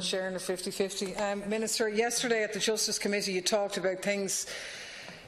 Sharing the 50-50. Minister, yesterday at the Justice Committee you talked about things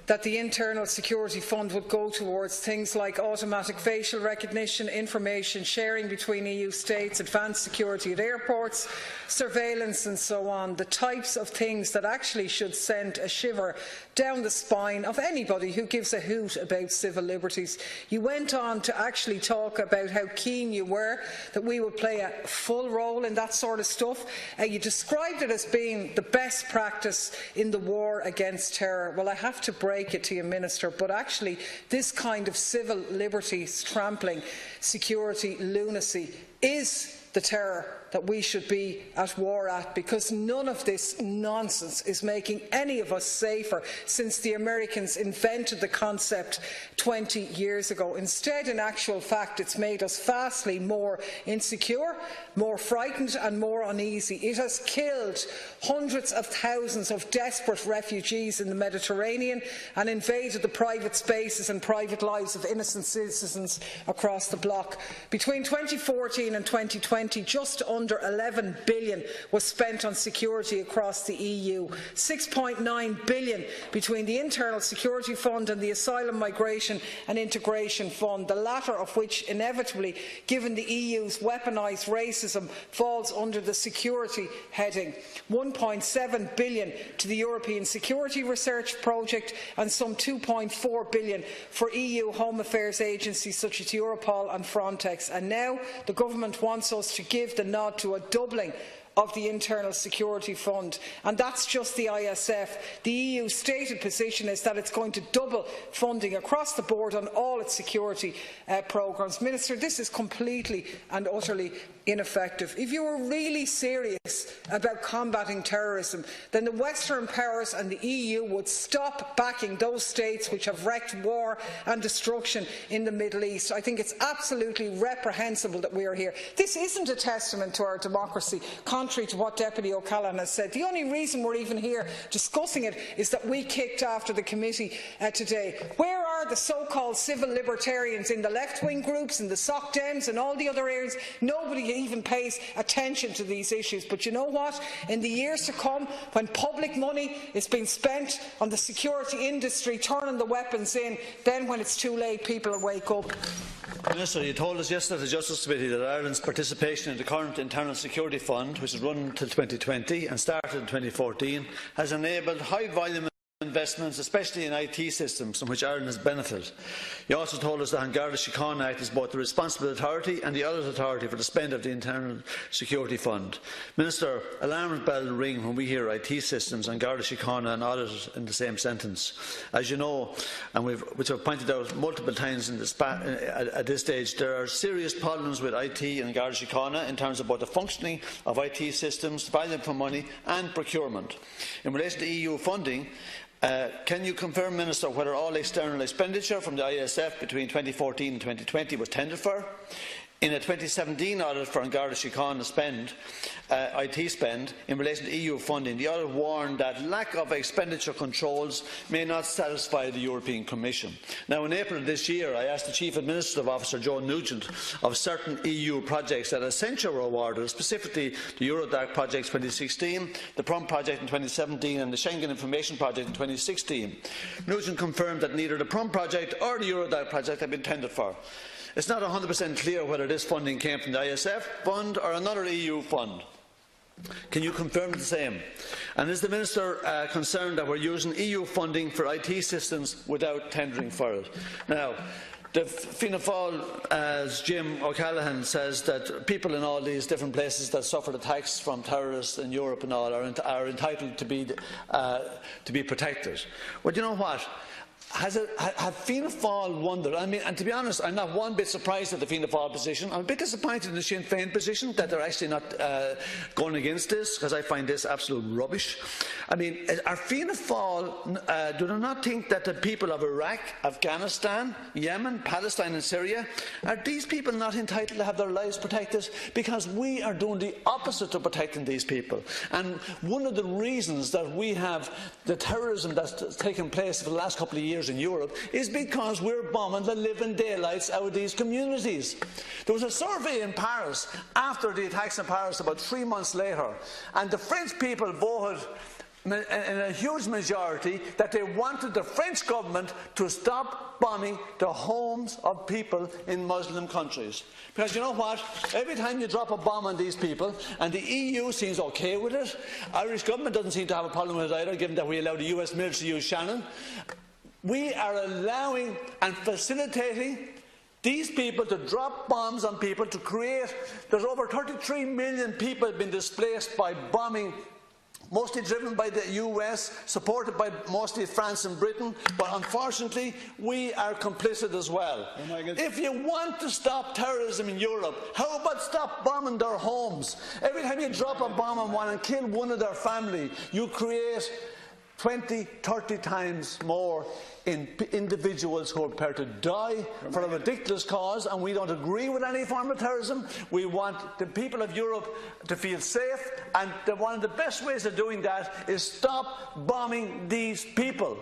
that the Internal Security Fund would go towards, things like automatic facial recognition, information sharing between EU states, advanced security at airports, surveillance and so on, the types of things that actually should send a shiver down the spine of anybody who gives a hoot about civil liberties. You went on to actually talk about how keen you were that we would play a full role in that sort of stuff. You described it as being the best practice in the war against terror. Well, I have to break it to you, Minister, but actually this kind of civil liberties trampling, security lunacy is the terror that we should be at war at, because none of this nonsense is making any of us safer since the Americans invented the concept 20 years ago. Instead, in actual fact, it's made us vastly more insecure, more frightened and more uneasy. It has killed hundreds of thousands of desperate refugees in the Mediterranean and invaded the private spaces and private lives of innocent citizens across the bloc. Between 2014 and 2020, just under 11 billion was spent on security across the EU, 6.9 billion between the Internal Security Fund and the Asylum, Migration and Integration Fund, the latter of which inevitably, given the EU's weaponised racism, falls under the security heading, 1.7 billion to the European Security Research Project and some 2.4 billion for EU Home Affairs agencies such as Europol and Frontex. And now the government wants us to give the nod to a doubling of the Internal Security Fund, and that's just the ISF. The EU's stated position is that it's going to double funding across the board on all its security programmes. Minister, this is completely and utterly ineffective. If you were really serious about combating terrorism, then the Western powers and the EU would stop backing those states which have wreaked war and destruction in the Middle East. I think it's absolutely reprehensible that we are here. This isn't a testament to our democracy, contrary to what Deputy O'Callaghan has said. The only reason we're even here discussing it is that we kicked after the committee today. Where are the so-called civil libertarians in the left-wing groups, in the Soc Dems and all the other areas? Nobody even pays attention to these issues. But you know what? In the years to come, when public money is being spent on the security industry, turning the weapons in, then when it's too late, people will wake up. Minister, you told us yesterday at the Justice Committee that Ireland's participation in the current Internal Security Fund, which is run until 2020 and started in 2014, has enabled high-volume investments, especially in IT systems, from which Ireland has benefited. You also told us that the Garda Síochána Act is both the responsible authority and the audit authority for the spend of the Internal Security Fund. Minister, alarm bells ring when we hear IT systems and Garda Síochána and audit in the same sentence. As you know, and which I've pointed out multiple times in this at this stage, there are serious problems with IT and Garda Síochána in terms of both the functioning of IT systems, value for money and procurement. In relation to EU funding, can you confirm, Minister, whether all external expenditure from the ISF between 2014 and 2020 was tendered for? In a 2017 audit for Garda Síochána IT spend in relation to EU funding, the audit warned that lack of expenditure controls may not satisfy the European Commission. Now, in April of this year, I asked the Chief Administrative Officer, Joe Nugent, of certain EU projects that essentially were awarded, specifically the Eurodac project 2016, the PRUM project in 2017 and the Schengen Information project in 2016. Nugent confirmed that neither the PRUM project or the Eurodac project had been tendered for. It's not 100% clear whether this funding came from the ISF fund or another EU fund. Can you confirm the same? And is the Minister concerned that we're using EU funding for IT systems without tendering for it? Now, the Fianna Fáil, as Jim O'Callaghan says, that people in all these different places that suffered attacks from terrorists in Europe and all are entitled to be protected. Well, you know what? Have Fianna Fáil wondered? I mean, and to be honest, I'm not one bit surprised at the Fianna Fáil position. I'm a bit disappointed in the Sinn Féin position that they're actually not going against this, because I find this absolute rubbish. I mean, are Fianna Fáil, do they not think that the people of Iraq, Afghanistan, Yemen, Palestine and Syria, are these people not entitled to have their lives protected? Because we are doing the opposite of protecting these people. And one of the reasons that we have the terrorism that's taken place for the last couple of years years in Europe is because we're bombing the living daylights out of these communities. There was a survey in Paris after the attacks in Paris about 3 months later, and the French people voted in a huge majority that they wanted the French government to stop bombing the homes of people in Muslim countries. Because you know what? Every time you drop a bomb on these people, and the EU seems okay with it, Irish government doesn't seem to have a problem with it either, given that we allow the US military to use Shannon, we are allowing and facilitating these people to drop bombs on people to create. There's over 33 million people have been displaced by bombing, mostly driven by the US, supported by mostly France and Britain, but unfortunately we are complicit as well. Oh, if you want to stop terrorism in Europe, how about stop bombing their homes? Every time you drop a bomb on one and kill one of their family, you create 20, 30 times more in individuals who are prepared to die for a ridiculous cause, and we don't agree with any form of terrorism. We want the people of Europe to feel safe, and one of the best ways of doing that is stop bombing these people.